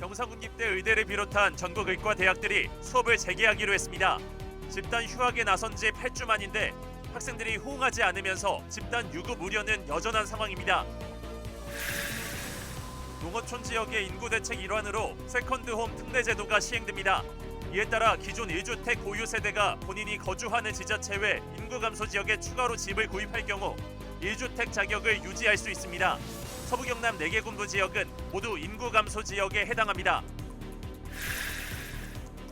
경상국립대 의대를 비롯한 전국 의과대학들이 수업을 재개하기로 했습니다. 집단 휴학에 나선 지 8주 만인데 학생들이 호응하지 않으면서 집단 유급 우려는 여전한 상황입니다. 농어촌 지역의 인구 대책 일환으로 세컨드홈 특례 제도가 시행됩니다. 이에 따라 기존 1주택 보유 세대가 본인이 거주하는 지자체 외 인구 감소 지역에 추가로 집을 구입할 경우 1주택 자격을 유지할 수 있습니다. 서부 경남 4개 군부 지역은 모두 인구 감소 지역에 해당합니다.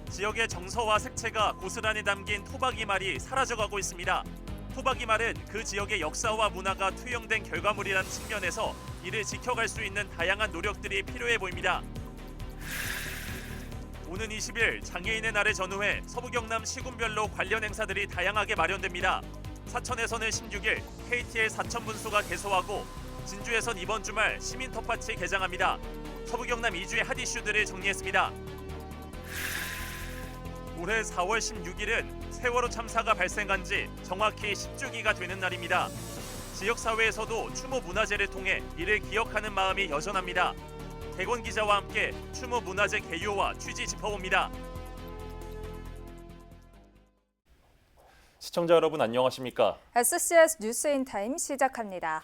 지역의 정서와 색채가 고스란히 담긴 토박이 말이 사라져가고 있습니다. 토박이 말은 그 지역의 역사와 문화가 투영된 결과물이라는 측면에서 이를 지켜갈 수 있는 다양한 노력들이 필요해 보입니다. 오는 20일 장애인의 날을 전후해 서부 경남 시군별로 관련 행사들이 다양하게 마련됩니다. 사천에서는 16일 KTL 사천 분소가 개소하고 진주에선 이번 주말 시민 텃밭이 개장합니다. 서부 경남 2주의 핫 이슈들을 정리했습니다. 올해 4월 16일은 세월호 참사가 발생한 지 정확히 10주기가 되는 날입니다. 지역사회에서도 추모 문화제를 통해 이를 기억하는 마음이 여전합니다. 대권 기자와 함께 추모 문화제 개요와 취지 짚어봅니다. 시청자 여러분 안녕하십니까? SCS 뉴스인타임 시작합니다.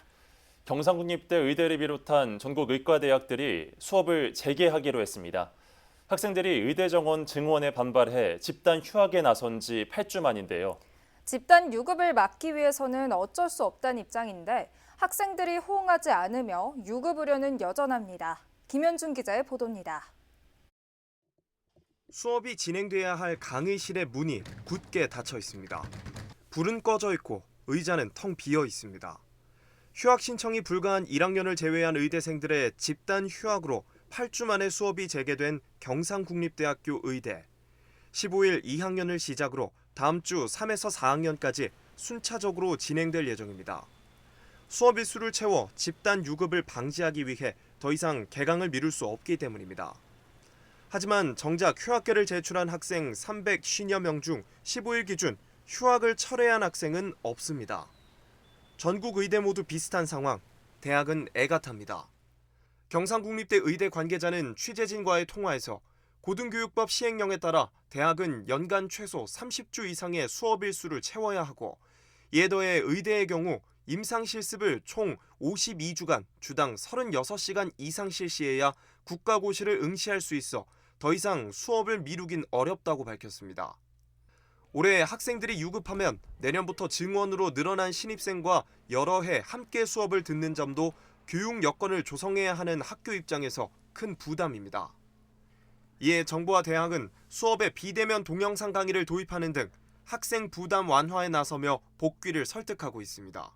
경상국립대 의대를 비롯한 전국 의과대학들이 수업을 재개하기로 했습니다. 학생들이 의대 정원 증원에 반발해 집단 휴학에 나선 지 8주 만인데요. 집단 유급을 막기 위해서는 어쩔 수 없다는 입장인데 학생들이 호응하지 않으며 유급 우려는 여전합니다. 김현준 기자의 보도입니다. 수업이 진행돼야 할 강의실의 문이 굳게 닫혀 있습니다. 불은 꺼져 있고 의자는 텅 비어 있습니다. 휴학 신청이 불가한 1학년을 제외한 의대생들의 집단 휴학으로 8주 만에 수업이 재개된 경상국립대학교 의대. 15일 2학년을 시작으로 다음 주 3에서 4학년까지 순차적으로 진행될 예정입니다. 수업 일수를 채워 집단 유급을 방지하기 위해 더 이상 개강을 미룰 수 없기 때문입니다. 하지만 정작 휴학계를 제출한 학생 350여 명 중 15일 기준 휴학을 철회한 학생은 없습니다. 전국 의대 모두 비슷한 상황, 대학은 애가 탑니다. 경상국립대 의대 관계자는 취재진과의 통화에서 고등교육법 시행령에 따라 대학은 연간 최소 30주 이상의 수업 일수를 채워야 하고 이에 더해 의대의 경우 임상 실습을 총 52주간 주당 36시간 이상 실시해야 국가고시를 응시할 수 있어 더 이상 수업을 미루긴 어렵다고 밝혔습니다. 올해 학생들이 유급하면 내년부터 증원으로 늘어난 신입생과 여러 해 함께 수업을 듣는 점도 교육 여건을 조성해야 하는 학교 입장에서 큰 부담입니다. 이에 정부와 대학은 수업에 비대면 동영상 강의를 도입하는 등 학생 부담 완화에 나서며 복귀를 설득하고 있습니다.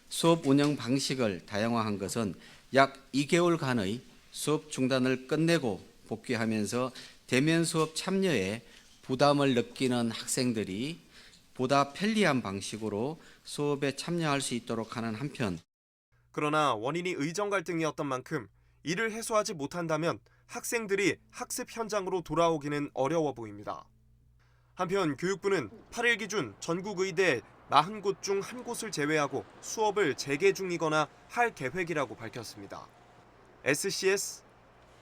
수업 운영 방식을 다양화한 것은 약 2개월간의 수업 중단을 끝내고 복귀하면서 대면 수업 참여에 부담을 느끼는 학생들이 보다 편리한 방식으로 수업에 참여할 수 있도록 하는 한편, 그러나 원인이 의정 갈등이었던 만큼 이를 해소하지 못한다면 학생들이 학습 현장으로 돌아오기는 어려워 보입니다. 한편 교육부는 8일 기준 전국 의대 40곳 중 1곳을 제외하고 수업을 재개 중이거나 할 계획이라고 밝혔습니다. SCS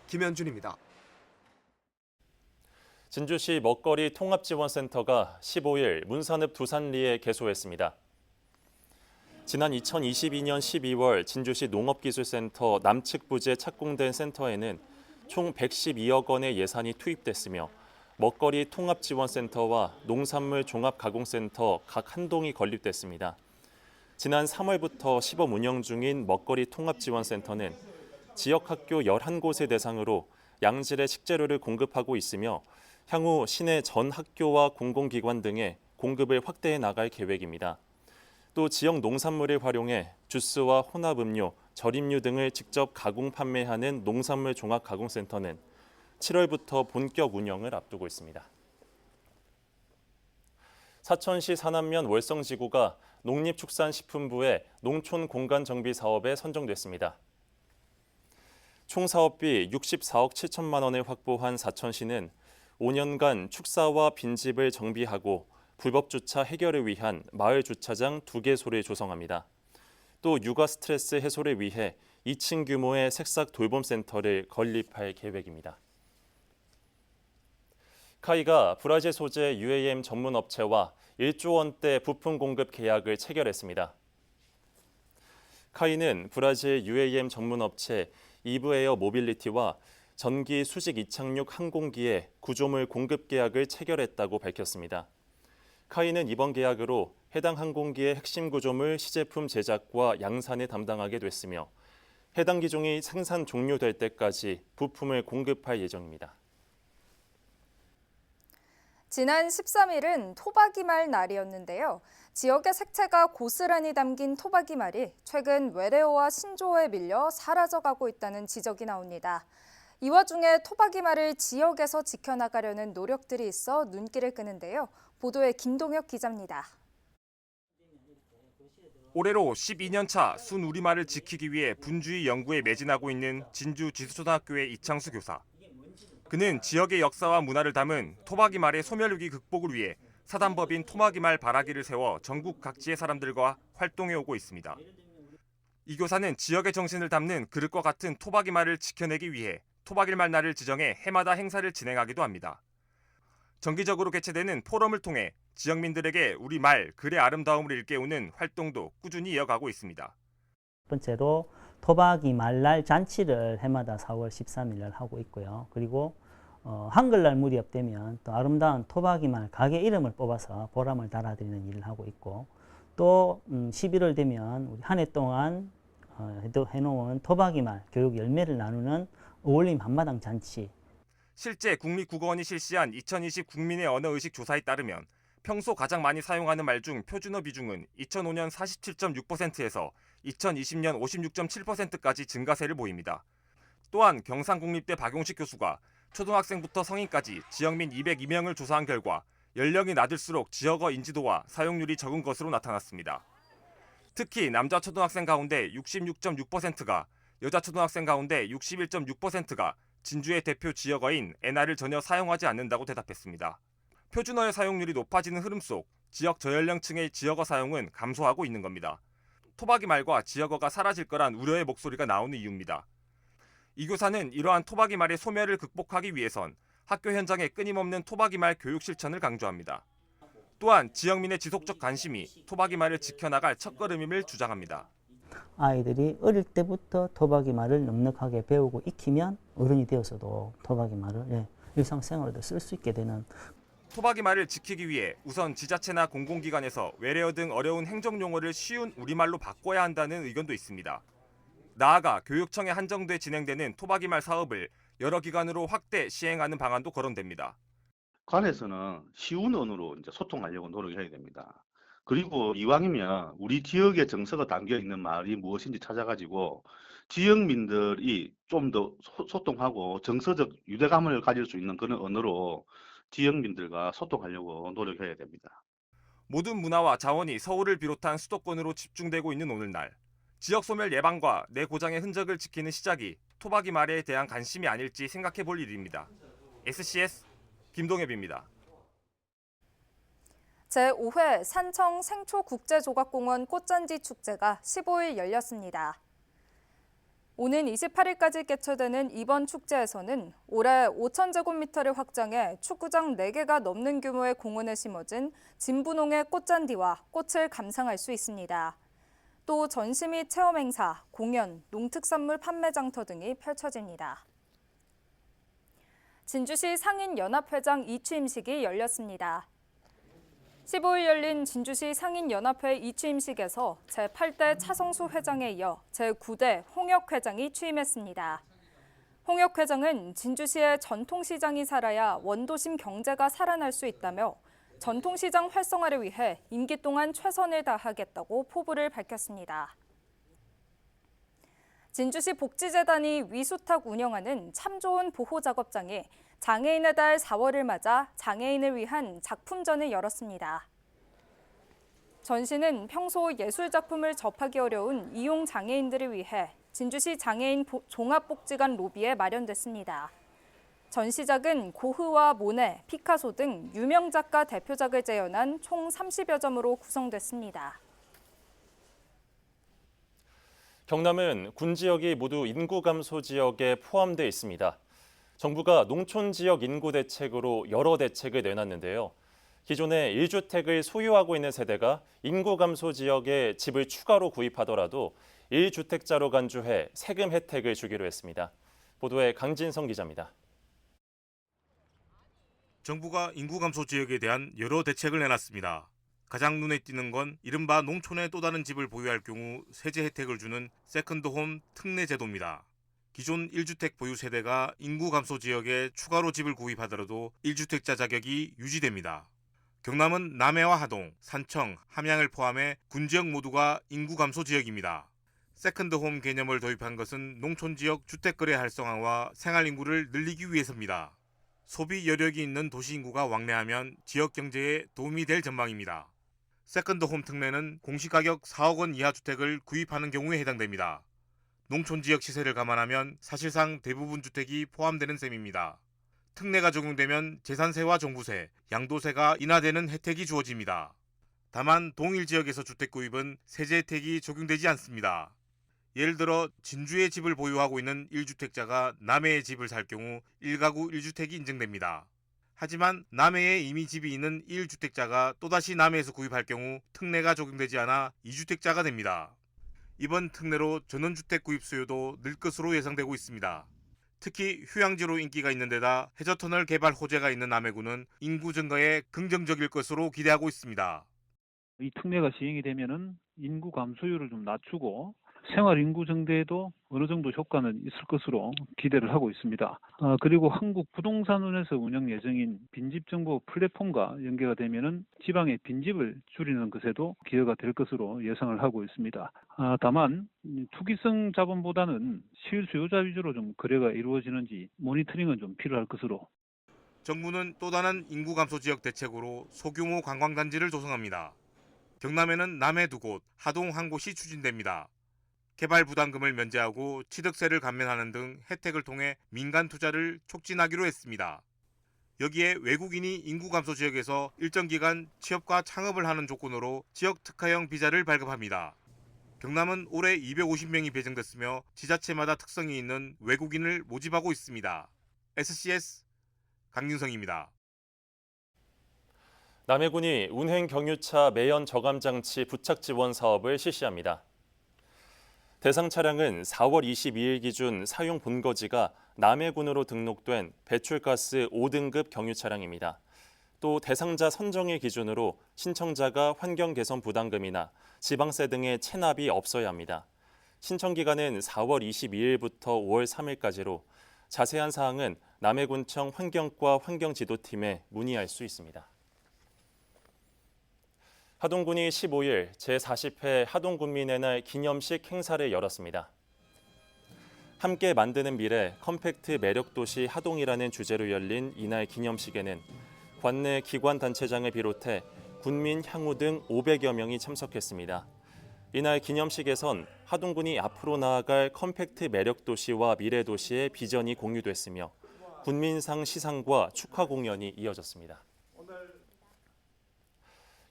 김현준입니다. 진주시 먹거리 통합지원센터가 15일 문산읍 두산리에 개소했습니다. 지난 2022년 12월 진주시 농업기술센터 남측 부지에 착공된 센터에는 총 112억 원의 예산이 투입됐으며 먹거리 통합지원센터와 농산물 종합가공센터 각 한 동이 건립됐습니다. 지난 3월부터 시범 운영 중인 먹거리 통합지원센터는 지역 학교 11곳을 대상으로 양질의 식재료를 공급하고 있으며 향후 시내 전 학교와 공공기관 등에 공급을 확대해 나갈 계획입니다. 또 지역 농산물을 활용해 주스와 혼합음료, 절임류 등을 직접 가공 판매하는 농산물 종합가공센터는 7월부터 본격 운영을 앞두고 있습니다. 사천시 산안면 월성지구가 농립축산식품부의 농촌 공간 정비 사업에 선정됐습니다. 총 사업비 64억 7천만 원을 확보한 사천시는 5년간 축사와 빈집을 정비하고 불법 주차 해결을 위한 마을 주차장 2개소를 조성합니다. 또 육아 스트레스 해소를 위해 2층 규모의 새싹 돌봄센터를 건립할 계획입니다. 카이가 브라질 소재 UAM 전문 업체와 1조 원대 부품 공급 계약을 체결했습니다. 카이는 브라질 UAM 전문 업체 이브에어 모빌리티와 전기 수직 이착륙 항공기의 구조물 공급 계약을 체결했다고 밝혔습니다. 카이는 이번 계약으로 해당 항공기의 핵심 구조물 시제품 제작과 양산을 담당하게 됐으며 해당 기종이 생산 종료될 때까지 부품을 공급할 예정입니다. 지난 13일은 토박이말 날이었는데요. 지역의 색채가 고스란히 담긴 토박이말이 최근 외래어와 신조어에 밀려 사라져가고 있다는 지적이 나옵니다. 이 와중에 토박이말을 지역에서 지켜나가려는 노력들이 있어 눈길을 끄는데요. 보도에 김동혁 기자입니다. 올해로 12년 차 순우리말을 지키기 위해 분주히 연구에 매진하고 있는 진주 지수초등학교의 이창수 교사. 그는 지역의 역사와 문화를 담은 토박이말의 소멸위기 극복을 위해 사단법인 토박이말 바라기를 세워 전국 각지의 사람들과 활동해오고 있습니다. 이 교사는 지역의 정신을 담는 그릇과 같은 토박이말을 지켜내기 위해 토박이말 날을 지정해 해마다 행사를 진행하기도 합니다. 정기적으로 개최되는 포럼을 통해 지역민들에게 우리 말, 글의 아름다움을 일깨우는 활동도 꾸준히 이어가고 있습니다. 첫 번째로 토박이 말날 잔치를 해마다 4월 13일 날 하고 있고요. 그리고 한글날 무렵되면 또 아름다운 토박이 말 가게 이름을 뽑아서 보람을 달아드리는 일을 하고 있고, 또 11월 되면 우리 한 해 동안 해놓은 토박이 말 교육 열매를 나누는 어울림 한마당 잔치. 실제 국립국어원이 실시한 2020 국민의 언어의식 조사에 따르면 평소 가장 많이 사용하는 말 중 표준어 비중은 2005년 47.6%에서 2020년 56.7%까지 증가세를 보입니다. 또한 경상국립대 박용식 교수가 초등학생부터 성인까지 지역민 202명을 조사한 결과 연령이 낮을수록 지역어 인지도와 사용률이 적은 것으로 나타났습니다. 특히 남자 초등학생 가운데 66.6%가, 여자 초등학생 가운데 61.6%가 진주의 대표 지역어인 에나를 전혀 사용하지 않는다고 대답했습니다. 표준어의 사용률이 높아지는 흐름 속 지역 저연령층의 지역어 사용은 감소하고 있는 겁니다. 토박이 말과 지역어가 사라질 거란 우려의 목소리가 나오는 이유입니다. 이 교사는 이러한 토박이 말의 소멸을 극복하기 위해선 학교 현장의 끊임없는 토박이 말 교육 실천을 강조합니다. 또한 지역민의 지속적 관심이 토박이 말을 지켜나갈 첫걸음임을 주장합니다. 아이들이 어릴 때부터 토박이 말을 넉넉하게 배우고 익히면 어른이 되어서도 토박이 말을 일상생활에도 쓸 수 있게 되는. 토박이 말을 지키기 위해 우선 지자체나 공공기관에서 외래어 등 어려운 행정용어를 쉬운 우리말로 바꿔야 한다는 의견도 있습니다. 나아가 교육청에 한정돼 진행되는 토박이 말 사업을 여러 기관으로 확대 시행하는 방안도 거론됩니다. 관에서는 쉬운 언어로 이제 소통하려고 노력해야 됩니다. 그리고 이왕이면 우리 지역의 정서가 담겨 있는 말이 무엇인지 찾아가지고 지역민들이 좀 더 소통하고 정서적 유대감을 가질 수 있는 그런 언어로 지역민들과 소통하려고 노력해야 됩니다. 모든 문화와 자원이 서울을 비롯한 수도권으로 집중되고 있는 오늘날, 지역 소멸 예방과 내 고장의 흔적을 지키는 시작이 토박이 말에 대한 관심이 아닐지 생각해 볼 일입니다. SCS 김동엽입니다. 제5회 산청 생초국제조각공원 꽃잔디 축제가 15일 열렸습니다. 오는 28일까지 개최되는 이번 축제에서는 올해 5,000제곱미터를 확장해 축구장 4개가 넘는 규모의 공원에 심어진 진분홍의 꽃잔디와 꽃을 감상할 수 있습니다. 또 전시 및 체험 행사, 공연, 농특산물 판매 장터 등이 펼쳐집니다. 진주시 상인연합회장 이취임식이 열렸습니다. 15일 열린 진주시 상인연합회 이취임식에서 제8대 차성수 회장에 이어 제9대 홍혁 회장이 취임했습니다. 홍혁 회장은 진주시의 전통시장이 살아야 원도심 경제가 살아날 수 있다며 전통시장 활성화를 위해 임기 동안 최선을 다하겠다고 포부를 밝혔습니다. 진주시 복지재단이 위수탁 운영하는 참 좋은 보호작업장이 장애인의 달 4월을 맞아 장애인을 위한 작품전을 열었습니다. 전시는 평소 예술작품을 접하기 어려운 이용 장애인들을 위해 진주시 장애인 종합복지관 로비에 마련됐습니다. 전시작은 고흐와 모네, 피카소 등 유명 작가 대표작을 재현한 총 30여 점으로 구성됐습니다. 경남은 군 지역이 모두 인구 감소 지역에 포함돼 있습니다. 정부가 농촌 지역 인구 대책으로 여러 대책을 내놨는데요. 기존에 1주택을 소유하고 있는 세대가 인구 감소 지역에 집을 추가로 구입하더라도 1주택자로 간주해 세금 혜택을 주기로 했습니다. 보도에 강진성 기자입니다. 정부가 인구 감소 지역에 대한 여러 대책을 내놨습니다. 가장 눈에 띄는 건 이른바 농촌에 또 다른 집을 보유할 경우 세제 혜택을 주는 세컨드홈 특례 제도입니다. 기존 1주택 보유 세대가 인구 감소 지역에 추가로 집을 구입하더라도 1주택자 자격이 유지됩니다. 경남은 남해와 하동, 산청, 함양을 포함해 군지역 모두가 인구 감소 지역입니다. 세컨드홈 개념을 도입한 것은 농촌 지역 주택거래 활성화와 생활 인구를 늘리기 위해서입니다. 소비 여력이 있는 도시 인구가 왕래하면 지역 경제에 도움이 될 전망입니다. 세컨드홈 특례는 공시가격 4억 원 이하 주택을 구입하는 경우에 해당됩니다. 농촌 지역 시세를 감안하면 사실상 대부분 주택이 포함되는 셈입니다. 특례가 적용되면 재산세와 종부세, 양도세가 인하되는 혜택이 주어집니다. 다만 동일 지역에서 주택 구입은 세제 혜택이 적용되지 않습니다. 예를 들어 진주에 집을 보유하고 있는 1주택자가 남해에 집을 살 경우 1가구 1주택이 인정됩니다. 하지만 남해에 이미 집이 있는 1주택자가 또다시 남해에서 구입할 경우 특례가 적용되지 않아 2주택자가 됩니다. 이번 특례로 전원주택 구입 수요도 늘 것으로 예상되고 있습니다. 특히 휴양지로 인기가 있는 데다 해저터널 개발 호재가 있는 남해군은 인구 증가에 긍정적일 것으로 기대하고 있습니다. 이 특례가 시행이 되면은 인구 감소율을 좀 낮추고 생활 인구 증대에도 어느 정도 효과는 있을 것으로 기대를 하고 있습니다. 그리고 한국부동산원에서 운영 예정인 빈집정보 플랫폼과 연계가 되면은 지방의 빈집을 줄이는 것에도 기여가 될 것으로 예상을 하고 있습니다. 다만 투기성 자본보다는 실수요자 위주로 좀 거래가 이루어지는지 모니터링은 좀 필요할 것으로. 정부는 또 다른 인구 감소 지역 대책으로 소규모 관광단지를 조성합니다. 경남에는 남해 2곳, 하동 1곳이 추진됩니다. 개발 부담금을 면제하고 취득세를 감면하는 등 혜택을 통해 민간 투자를 촉진하기로 했습니다. 여기에 외국인이 인구 감소 지역에서 일정 기간 취업과 창업을 하는 조건으로 지역 특화형 비자를 발급합니다. 경남은 올해 250명이 배정됐으며 지자체마다 특성이 있는 외국인을 모집하고 있습니다. SCS 강윤성입니다. 남해군이 운행 경유차 매연 저감 장치 부착 지원 사업을 실시합니다. 대상 차량은 4월 22일 기준 사용 본거지가 남해군으로 등록된 배출가스 5등급 경유 차량입니다. 또 대상자 선정일 기준으로 신청자가 환경 개선 부담금이나 지방세 등의 체납이 없어야 합니다. 신청 기간은 4월 22일부터 5월 3일까지로 자세한 사항은 남해군청 환경과 환경지도팀에 문의할 수 있습니다. 하동군이 15일 제40회 하동군민의 날 기념식 행사를 열었습니다. 함께 만드는 미래 컴팩트 매력도시 하동이라는 주제로 열린 이날 기념식에는 관내 기관단체장을 비롯해 군민, 향후 등 500여 명이 참석했습니다. 이날 기념식에선 하동군이 앞으로 나아갈 컴팩트 매력도시와 미래도시의 비전이 공유됐으며 군민상 시상과 축하 공연이 이어졌습니다.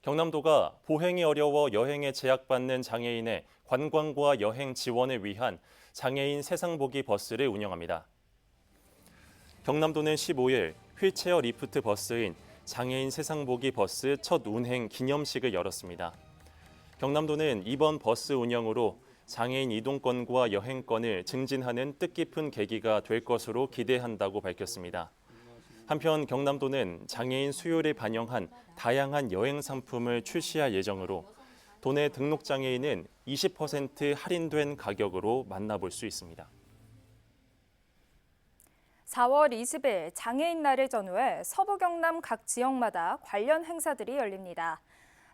경남도가 보행이 어려워 여행에 제약받는 장애인의 관광과 여행 지원을 위한 장애인 세상보기 버스를 운영합니다. 경남도는 15일 휠체어 리프트 버스인 장애인 세상보기 버스 첫 운행 기념식을 열었습니다. 경남도는 이번 버스 운영으로 장애인 이동권과 여행권을 증진하는 뜻깊은 계기가 될 것으로 기대한다고 밝혔습니다. 한편 경남도는 장애인 수요를 반영한 다양한 여행 상품을 출시할 예정으로 도내 등록 장애인은 20% 할인된 가격으로 만나볼 수 있습니다. 4월 20일 장애인 날을 전후해 서부 경남 각 지역마다 관련 행사들이 열립니다.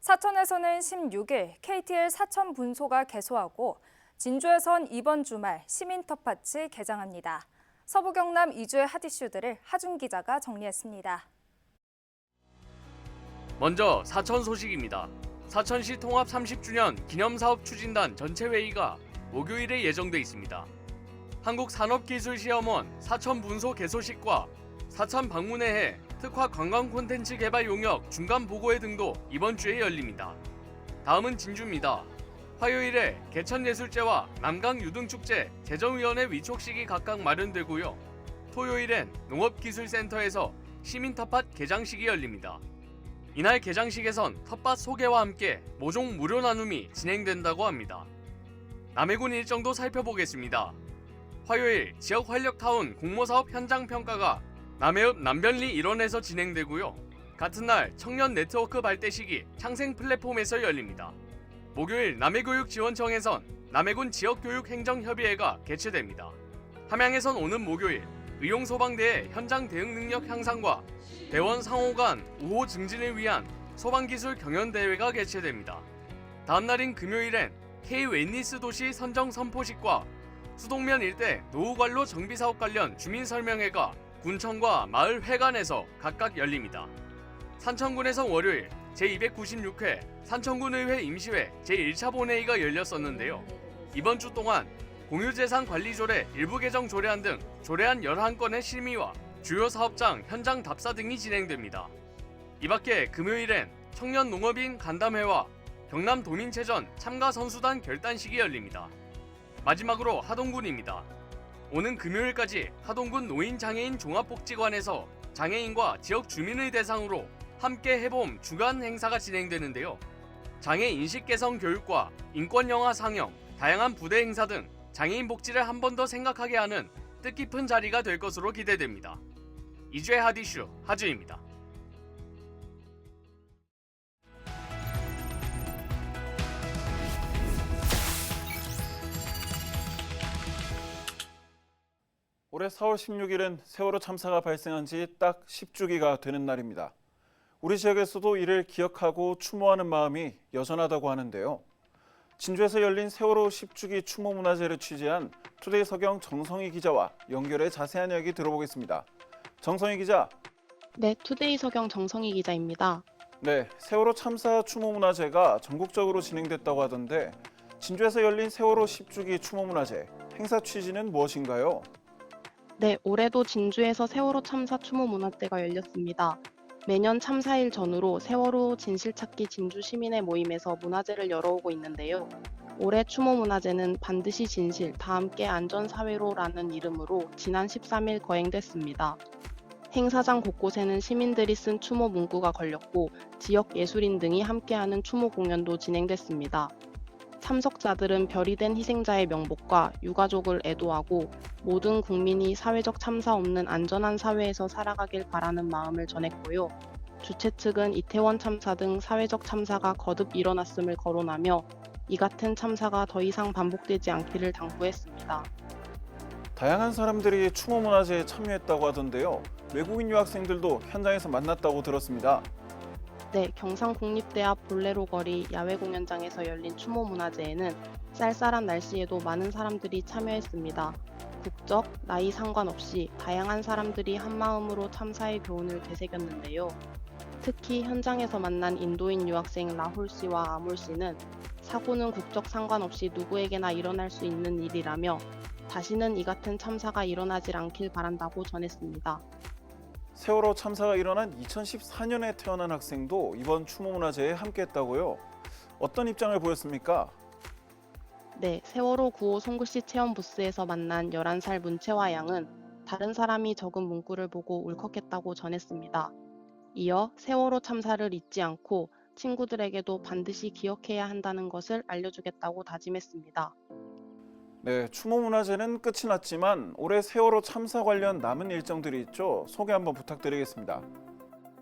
사천에서는 16일 KTL 사천 분소가 개소하고 진주에선 이번 주말 시민 텃밭이 개장합니다. 서부 경남 2주의 핫 이슈들을 하준 기자가 정리했습니다. 먼저 사천 소식입니다. 사천시 통합 30주년 기념사업 추진단 전체 회의가 목요일에 예정돼 있습니다. 한국산업기술시험원 사천 분소 개소식과 사천 방문회해 특화 관광 콘텐츠 개발 용역 중간 보고회 등도 이번 주에 열립니다. 다음은 진주입니다. 화요일에 개천예술제와 남강유등축제, 재정위원회 위촉식이 각각 마련되고요. 토요일엔 농업기술센터에서 시민 텃밭 개장식이 열립니다. 이날 개장식에선 텃밭 소개와 함께 모종 무료 나눔이 진행된다고 합니다. 남해군 일정도 살펴보겠습니다. 화요일 지역 활력타운 공모사업 현장 평가가 남해읍 남변리 일원에서 진행되고요. 같은 날 청년 네트워크 발대식이 창생 플랫폼에서 열립니다. 목요일 남해교육지원청에선 남해군 지역교육행정협의회가 개최됩니다. 함양에선 오는 목요일 의용소방대의 현장 대응 능력 향상과 대원 상호 간 우호 증진을 위한 소방기술 경연대회가 개최됩니다. 다음 날인 금요일엔 K-웨니스 도시 선정 선포식과 수동면 일대 노후관로 정비사업 관련 주민설명회가 군청과 마을회관에서 각각 열립니다. 산청군에서 월요일 제296회 산청군의회 임시회 제1차 본회의가 열렸었는데요. 이번 주 동안 공유재산관리조례 일부 개정 조례안 등 조례안 11건의 심의와 주요 사업장 현장 답사 등이 진행됩니다. 이밖에 금요일엔 청년농업인 간담회와 경남도민체전 참가선수단 결단식이 열립니다. 마지막으로 하동군입니다. 오는 금요일까지 하동군 노인장애인 종합복지관에서 장애인과 지역 주민의 대상으로 함께 해봄 주간 행사가 진행되는데요. 장애 인식 개선 교육과 인권 영화 상영, 다양한 부대 행사 등 장애인 복지를 한 번 더 생각하게 하는 뜻깊은 자리가 될 것으로 기대됩니다. 이주의 핫이슈 하주입니다. 올해 4월 16일은 세월호 참사가 발생한 지 딱 10주기가 되는 날입니다. 우리 지역에서도 이를 기억하고 추모하는 마음이 여전하다고 하는데요. 진주에서 열린 세월호 10주기 추모 문화제를 취재한 투데이 서경 정성희 기자와 연결해 자세한 이야기 들어보겠습니다. 정성희 기자. 네, 투데이 서경 정성희 기자입니다. 네, 세월호 참사 추모 문화제가 전국적으로 진행됐다고 하던데 진주에서 열린 세월호 10주기 추모 문화제 행사 취지는 무엇인가요? 네, 올해도 진주에서 세월호 참사 추모 문화제가 열렸습니다. 매년 참사일 전후로 세월호 진실찾기 진주 시민의 모임에서 문화제를 열어오고 있는데요. 올해 추모 문화제는 반드시 진실, 다 함께 안전사회로라는 이름으로 지난 13일 거행됐습니다. 행사장 곳곳에는 시민들이 쓴 추모 문구가 걸렸고 지역 예술인 등이 함께하는 추모 공연도 진행됐습니다. 참석자들은 별이 된 희생자의 명복과 유가족을 애도하고 모든 국민이 사회적 참사 없는 안전한 사회에서 살아가길 바라는 마음을 전했고요. 주최 측은 이태원 참사 등 사회적 참사가 거듭 일어났음을 거론하며 이 같은 참사가 더 이상 반복되지 않기를 당부했습니다. 다양한 사람들이 추모 문화제에 참여했다고 하던데요. 외국인 유학생들도 현장에서 만났다고 들었습니다. 네, 경상국립대 앞 볼레로 거리 야외 공연장에서 열린 추모 문화제에는 쌀쌀한 날씨에도 많은 사람들이 참여했습니다. 국적, 나이 상관없이 다양한 사람들이 한마음으로 참사의 교훈을 되새겼는데요. 특히 현장에서 만난 인도인 유학생 라훌 씨와 아몰 씨는 사고는 국적 상관없이 누구에게나 일어날 수 있는 일이라며 다시는 이 같은 참사가 일어나질 않길 바란다고 전했습니다. 세월호 참사가 일어난 2014년에 태어난 학생도 이번 추모 문화제에 함께했다고요. 어떤 입장을 보였습니까? 네, 세월호 9호 송구시 체험 부스에서 만난 11살 문채화 양은 다른 사람이 적은 문구를 보고 울컥했다고 전했습니다. 이어 세월호 참사를 잊지 않고 친구들에게도 반드시 기억해야 한다는 것을 알려주겠다고 다짐했습니다. 네, 추모 문화제는 끝이 났지만 올해 세월호 참사 관련 남은 일정들이 있죠. 소개 한번 부탁드리겠습니다.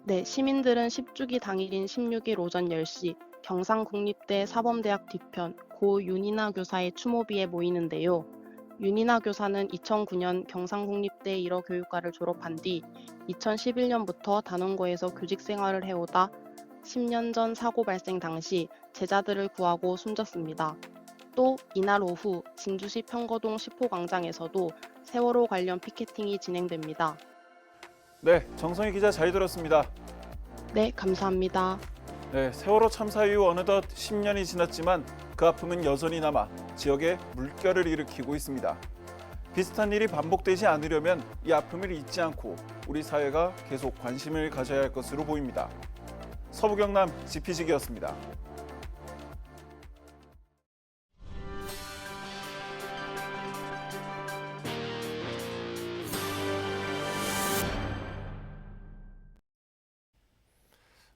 네, 시민들은 10주기 당일인 16일 오전 10시 경상국립대 사범대학 뒤편 고 윤이나 교사의 추모비에 모이는데요. 윤이나 교사는 2009년 경상국립대 1호 교육과를 졸업한 뒤 2011년부터 단원고에서 교직 생활을 해오다 10년 전 사고 발생 당시 제자들을 구하고 숨졌습니다. 또 이날 오후 진주시 평거동 10호 광장에서도 세월호 관련 피켓팅이 진행됩니다. 네, 정성희 기자 잘 들었습니다. 네, 감사합니다. 네, 세월호 참사 이후 어느덧 10년이 지났지만 그 아픔은 여전히 남아 지역에 물결을 일으키고 있습니다. 비슷한 일이 반복되지 않으려면 이 아픔을 잊지 않고 우리 사회가 계속 관심을 가져야 할 것으로 보입니다. 서부경남 지피지기였습니다.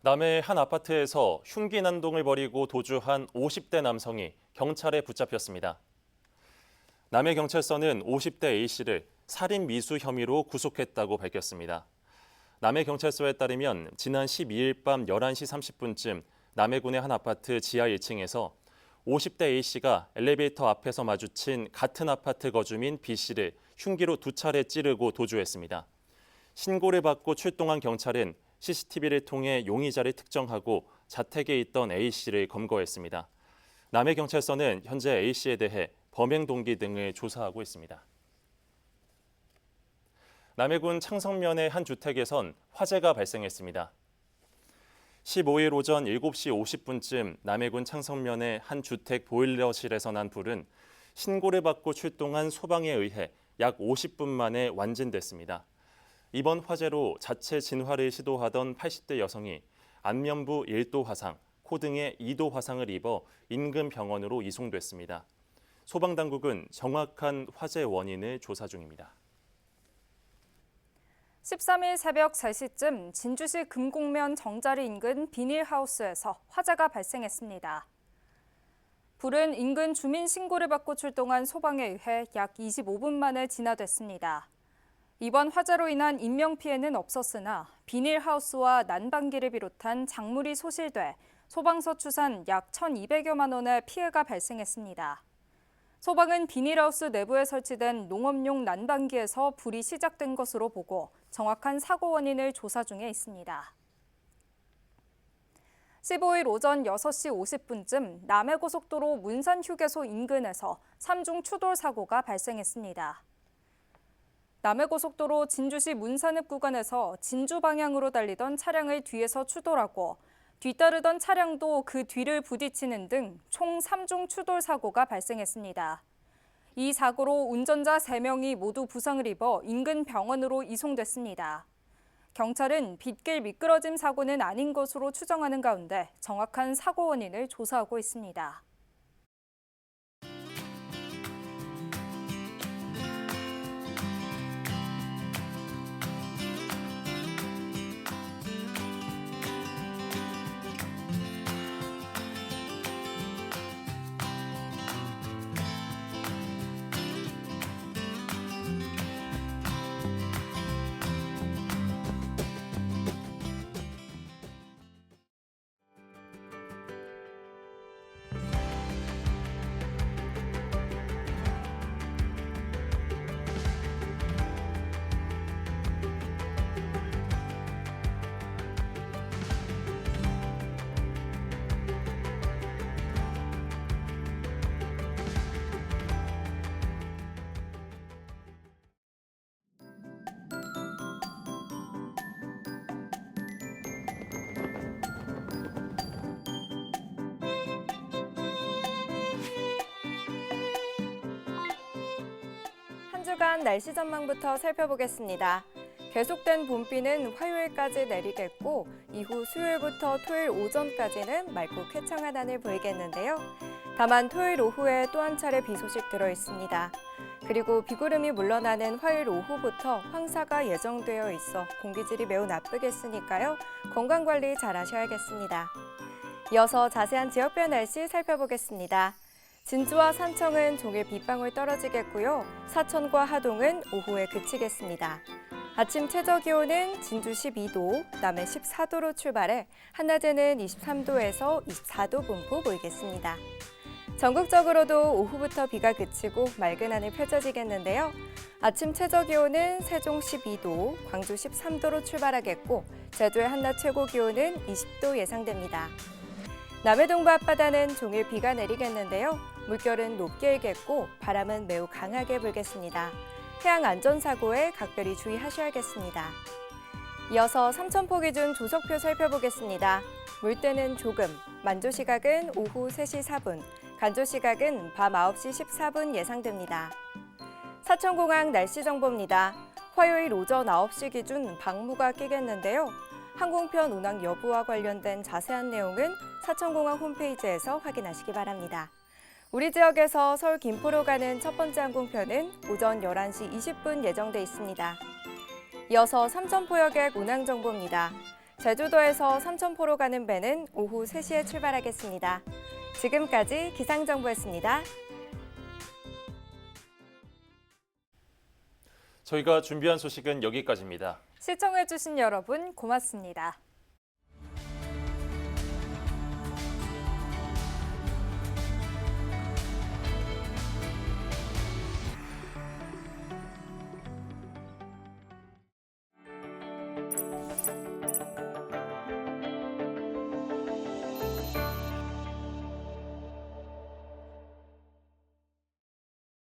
남해 한 아파트에서 흉기 난동을 벌이고 도주한 50대 남성이 경찰에 붙잡혔습니다. 남해경찰서는 50대 A씨를 살인 미수 혐의로 구속했다고 밝혔습니다. 남해경찰서에 따르면 지난 12일 밤 11시 30분쯤 남해군의 한 아파트 지하 1층에서 50대 A씨가 엘리베이터 앞에서 마주친 같은 아파트 거주민 B씨를 흉기로 2차례 찌르고 도주했습니다. 신고를 받고 출동한 경찰은 CCTV를 통해 용의자를 특정하고 자택에 있던 A씨를 검거했습니다. 남해경찰서는 현재 A씨에 대해 범행 동기 등을 조사하고 있습니다. 남해군 창성면의 한 주택에선 화재가 발생했습니다. 15일 오전 7시 50분쯤 남해군 창성면의 한 주택 보일러실에서 난 불은 신고를 받고 출동한 소방에 의해 약 50분 만에 완진됐습니다. 이번 화재로 자체 진화를 시도하던 80대 여성이 안면부 1도 화상, 코 등에 2도 화상을 입어 인근 병원으로 이송됐습니다. 소방당국은 정확한 화재 원인을 조사 중입니다. 13일 새벽 3시쯤 진주시 금곡면 정자리 인근 비닐하우스에서 화재가 발생했습니다. 불은 인근 주민 신고를 받고 출동한 소방에 의해 약 25분 만에 진화됐습니다. 이번 화재로 인한 인명피해는 없었으나 비닐하우스와 난방기를 비롯한 작물이 소실돼 소방서 추산 약 1,200여만 원의 피해가 발생했습니다. 소방은 비닐하우스 내부에 설치된 농업용 난방기에서 불이 시작된 것으로 보고 정확한 사고 원인을 조사 중에 있습니다. 15일 오전 6시 50분쯤 남해고속도로 문산휴게소 인근에서 3중 추돌 사고가 발생했습니다. 남해고속도로 진주시 문산읍 구간에서 진주 방향으로 달리던 차량을 뒤에서 추돌하고 뒤따르던 차량도 그 뒤를 부딪히는 등 총 3중 추돌 사고가 발생했습니다. 이 사고로 운전자 3명이 모두 부상을 입어 인근 병원으로 이송됐습니다. 경찰은 빗길 미끄러짐 사고는 아닌 것으로 추정하는 가운데 정확한 사고 원인을 조사하고 있습니다. 한 주간 날씨 전망부터 살펴보겠습니다. 계속된 봄비는 화요일까지 내리겠고 이후 수요일부터 토요일 오전까지는 맑고 쾌청한 하늘 보이겠는데요. 다만 토요일 오후에 또 한 차례 비 소식 들어 있습니다. 그리고 비구름이 물러나는 화요일 오후부터 황사가 예정되어 있어 공기질이 매우 나쁘겠으니까요. 건강관리 잘 하셔야겠습니다. 이어서 자세한 지역별 날씨 살펴보겠습니다. 진주와 산청은 종일 빗방울 떨어지겠고요. 사천과 하동은 오후에 그치겠습니다. 아침 최저기온은 진주 12도, 남해 14도로 출발해 한낮에는 23도에서 24도 분포 보이겠습니다. 전국적으로도 오후부터 비가 그치고 맑은 하늘 펼쳐지겠는데요. 아침 최저기온은 세종 12도, 광주 13도로 출발하겠고 제주의 한낮 최고기온은 20도 예상됩니다. 남해 동부 앞바다는 종일 비가 내리겠는데요. 물결은 높게 일겠고 바람은 매우 강하게 불겠습니다. 해양 안전사고에 각별히 주의하셔야겠습니다. 이어서 삼천포 기준 조석표 살펴보겠습니다. 물때는 조금, 만조시각은 오후 3시 4분, 간조시각은 밤 9시 14분 예상됩니다. 사천공항 날씨 정보입니다. 화요일 오전 9시 기준 방무가 끼겠는데요. 항공편 운항 여부와 관련된 자세한 내용은 사천공항 홈페이지에서 확인하시기 바랍니다. 우리 지역에서 서울 김포로 가는 첫 번째 항공편은 오전 11시 20분 예정돼 있습니다. 이어서 삼천포 여객 운항 정보입니다. 제주도에서 삼천포로 가는 배는 오후 3시에 출발하겠습니다. 지금까지 기상정보였습니다. 저희가 준비한 소식은 여기까지입니다. 시청해주신 여러분 고맙습니다.